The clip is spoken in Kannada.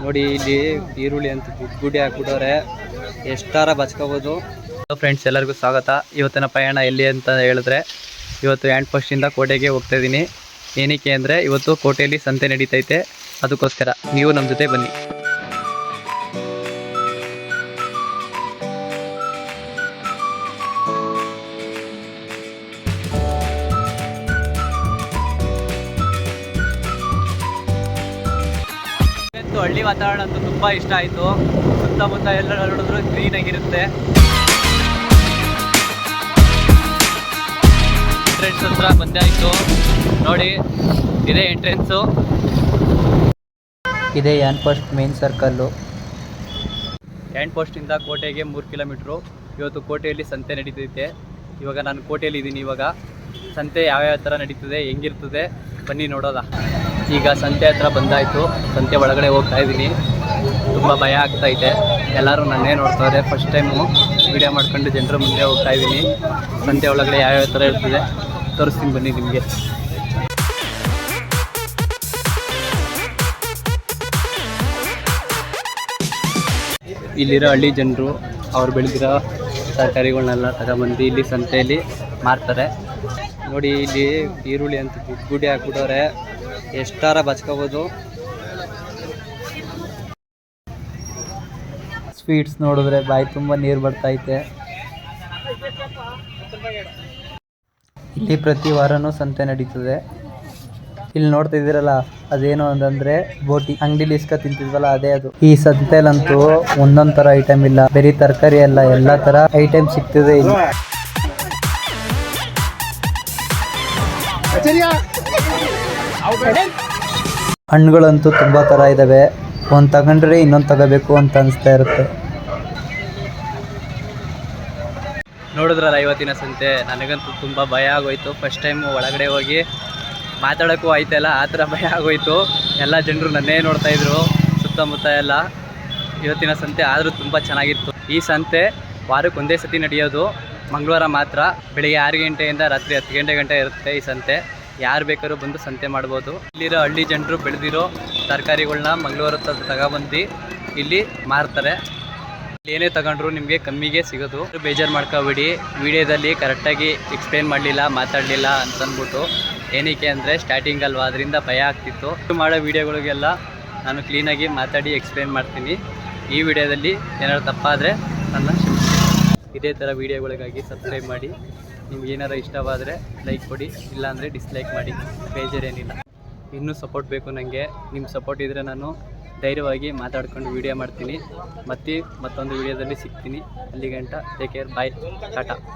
ನೋಡಿ ಇಲ್ಲಿ ಈರುಳ್ಳಿ ಅಂತ ಗುಡ್ಗುಡಿ ಹಾಕ್ಬಿಟ್ಟವ್ರೆ, ಎಷ್ಟಾರ ಬಚ್ಕೋಬೋದು. ಫ್ರೆಂಡ್ಸ್ ಎಲ್ಲರಿಗೂ ಸ್ವಾಗತ. ಇವತ್ತಿನ ಪಯಣ ಎಲ್ಲಿ ಅಂತ ಹೇಳಿದ್ರೆ, ಇವತ್ತು ಹ್ಯಾಂಡ್ ಪೋಸ್ಟಿಂದ ಕೋಟೆಗೆ ಹೋಗ್ತಾ ಇದ್ದೀನಿ. ಏನಕ್ಕೆ ಅಂದರೆ ಇವತ್ತು ಕೋಟೆಯಲ್ಲಿ ಸಂತೆ ನಡೀತೈತೆ, ಅದಕ್ಕೋಸ್ಕರ ನೀವು ನಮ್ಮ ಜೊತೆ ಬನ್ನಿ. ಹಳ್ಳಿ ವಾತಾವರಣ ಅಂತೂ ತುಂಬ ಇಷ್ಟ ಆಯಿತು. ಸುತ್ತಮುತ್ತ ಎಲ್ಲ ನೋಡಿದ್ರು ಗ್ರೀನ್ ಆಗಿರುತ್ತೆ. ಎಂಟ್ರೆನ್ಸ್ ಹತ್ರ ಬಂದೇ ಆಯಿತು. ನೋಡಿ ಇದೇ ಎಂಟ್ರೆನ್ಸು, ಇದೇ ಹ್ಯಾಂಡ್ ಪೋಸ್ಟ್ ಮೇನ್ ಸರ್ಕಲ್ಲು. ಹ್ಯಾಂಡ್ ಪೋಸ್ಟಿಂದ ಕೋಟೆಗೆ 3 ಕಿಲೋಮೀಟ್ರು. ಇವತ್ತು ಕೋಟೆಯಲ್ಲಿ ಸಂತೆ ನಡೀತೈತೆ. ಇವಾಗ ನಾನು ಕೋಟೆಯಲ್ಲಿ ಇದ್ದೀನಿ. ಇವಾಗ ಸಂತೆ ಯಾವ್ಯಾವ ಥರ ನಡೀತದೆ, ಹೆಂಗಿರ್ತದೆ ಬನ್ನಿ ನೋಡೋದ. ಈಗ ಸಂತೆ ಹತ್ರ ಬಂದಾಯಿತು. ಸಂತೆ ಒಳಗಡೆ ಹೋಗ್ತಾ ಇದ್ದೀನಿ. ತುಂಬ ಭಯ ಆಗ್ತಾಯಿದೆ. ಎಲ್ಲರೂ ನನ್ನೇ ನೋಡ್ತಾರೆ. ಫಸ್ಟ್ ಟೈಮು ವಿಡಿಯೋ ಮಾಡ್ಕೊಂಡು ಜನರ ಮುಂದೆ ಹೋಗ್ತಾ ಇದ್ದೀನಿ. ಸಂತೆ ಒಳಗಡೆ ಯಾವ್ಯಾವ ಥರ ಇರ್ತದೆ ತೋರಿಸ್ತೀನಿ ಬನ್ನಿ ನಿಮಗೆ. ಇಲ್ಲಿರೋ ಹಳ್ಳಿ ಜನರು ಅವ್ರು ಬೆಳೆದಿರೋ ತರಕಾರಿಗಳನ್ನೆಲ್ಲ ತಗೊಬಂದು ಇಲ್ಲಿ ಸಂತೆಯಲ್ಲಿ ಮಾರ್ತಾರೆ. ನೋಡಿ ಇಲ್ಲಿ ಈರುಳ್ಳಿ ಅಂತ ಗುಡ್ಗುಡಿ ಹಾಕ್ಬಿಟ್ಟವ್ರೆ, ಎಷ್ಟಾರ ಬಚ್ಕೋಬೋದು. ಸ್ವೀಟ್ಸ್ ನೋಡಿದ್ರೆ ಬಾಯಿ ತುಂಬ ನೀರು ಬರ್ತೈತೆ. ಇಲ್ಲಿ ಪ್ರತಿ ವಾರನೂ ಸಂತೆ ನಡೀತದೆ. ಇಲ್ಲಿ ನೋಡ್ತಾ ಇದ್ದೀರಲ್ಲ, ಅದೇನು ಅಂತಂದ್ರೆ ಬೋಟಿ ಅಂಗಡಿಲಿ ಇಸ್ಕ ತಿಂತಿದ್ವಲ್ಲ, ಅದೇ ಅದು. ಈ ಸಂತೆಲಂತೂ ಒಂದೊಂದ್ ತರ ಐಟಮ್ ಇಲ್ಲ, ಬರೀ ತರಕಾರಿ ಅಲ್ಲ, ಎಲ್ಲಾ ತರ ಐಟಮ್ ಸಿಗ್ತದೆ ಇಲ್ಲಿ. ಹಣ್ಣುಗಳಂತೂ ತುಂಬಾ ತರ ಇದಾವೆ. ಒಂದ್ ತಗೊಂಡ್ರೆ ಇನ್ನೊಂದು ತಗೋಬೇಕು ಅಂತ ಅನಿಸ್ತಾ ಇರುತ್ತೆ. ನೋಡಿದ್ರಲ್ಲ ಇವತ್ತಿನ ಸಂತೆ, ನನಗಂತೂ ತುಂಬ ಭಯ ಆಗೋಯ್ತು. ಫಸ್ಟ್ ಟೈಮು ಒಳಗಡೆ ಹೋಗಿ ಮಾತಾಡೋಕ್ಕೂ ಆಯ್ತಲ್ಲ, ಆ ಥರ ಭಯ ಆಗೋಯ್ತು. ಎಲ್ಲ ಜನರು ನನ್ನೇ ನೋಡ್ತಾ ಇದ್ರು ಸುತ್ತಮುತ್ತ ಎಲ್ಲ. ಇವತ್ತಿನ ಸಂತೆ ಆದರೂ ತುಂಬ ಚೆನ್ನಾಗಿತ್ತು. ಈ ಸಂತೆ ವಾರಕ್ಕೆ ಒಂದೇ ಸತಿ ನಡೆಯೋದು, ಮಂಗಳವಾರ ಮಾತ್ರ. ಬೆಳಿಗ್ಗೆ 6 ಗಂಟೆಯಿಂದ ರಾತ್ರಿ 10 ಗಂಟೆ ಇರುತ್ತೆ ಈ ಸಂತೆ. ಯಾರು ಬೇಕಾದ್ರೂ ಬಂದು ಸಂತೆ ಮಾಡ್ಬೋದು. ಇಲ್ಲಿರೋ ಹಳ್ಳಿ ಜನರು ಬೆಳೆದಿರೋ ತರಕಾರಿಗಳನ್ನ ಮಂಗಳವಾರ ತಗೊಬಂದು ಇಲ್ಲಿ ಮಾರ್ತಾರೆ. ಏನೇ ತಗೊಂಡ್ರು ನಿಮಗೆ ಕಮ್ಮಿಗೆ ಸಿಗೋದು. ಬೇಜಾರು ಮಾಡ್ಕೋಬೇಡಿ, ವಿಡಿಯೋದಲ್ಲಿ ಕರೆಕ್ಟಾಗಿ ಎಕ್ಸ್ಪ್ಲೇನ್ ಮಾಡಲಿಲ್ಲ, ಮಾತಾಡಲಿಲ್ಲ ಅಂತಂದ್ಬಿಟ್ಟು. ಏನಕ್ಕೆ ಅಂದರೆ ಸ್ಟಾರ್ಟಿಂಗ್ ಅಲ್ವಾ, ಅದರಿಂದ ಭಯ ಆಗ್ತಿತ್ತು. ಮಾಡೋ ವೀಡಿಯೋಗಳಿಗೆಲ್ಲ ನಾನು ಕ್ಲೀನಾಗಿ ಮಾತಾಡಿ ಎಕ್ಸ್ಪ್ಲೇನ್ ಮಾಡ್ತೀನಿ. ಈ ವಿಡಿಯೋದಲ್ಲಿ ಏನಾದ್ರು ತಪ್ಪಾದರೆ ನನ್ನ ಕ್ಷಮಿಸಿ. ಇದೇ ಥರ ವೀಡಿಯೋಗಳಿಗಾಗಿ ಸಬ್ಸ್ಕ್ರೈಬ್ ಮಾಡಿ. ನಿಮ್ಗೆ ಏನಾರು ಇಷ್ಟವಾದರೆ ಲೈಕ್ ಕೊಡಿ, ಇಲ್ಲಾಂದರೆ ಡಿಸ್ಲೈಕ್ ಮಾಡಿ, ಬೇಜಾರೇನಿಲ್ಲ. ಇನ್ನೂ ಸಪೋರ್ಟ್ ಬೇಕು ನನಗೆ. ನಿಮ್ಮ ಸಪೋರ್ಟ್ ಇದ್ದರೆ ನಾನು ಧೈರ್ಯವಾಗಿ ಮಾತಾಡ್ಕೊಂಡು ವೀಡಿಯೋ ಮಾಡ್ತೀನಿ. ಮತ್ತೊಂದು ವೀಡಿಯೋದಲ್ಲಿ ಸಿಗ್ತೀನಿ. ಅಲ್ಲಿಗಂಟ ಟೇಕ್ ಕೇರ್, ಬಾಯ್, ಟಾಟಾ.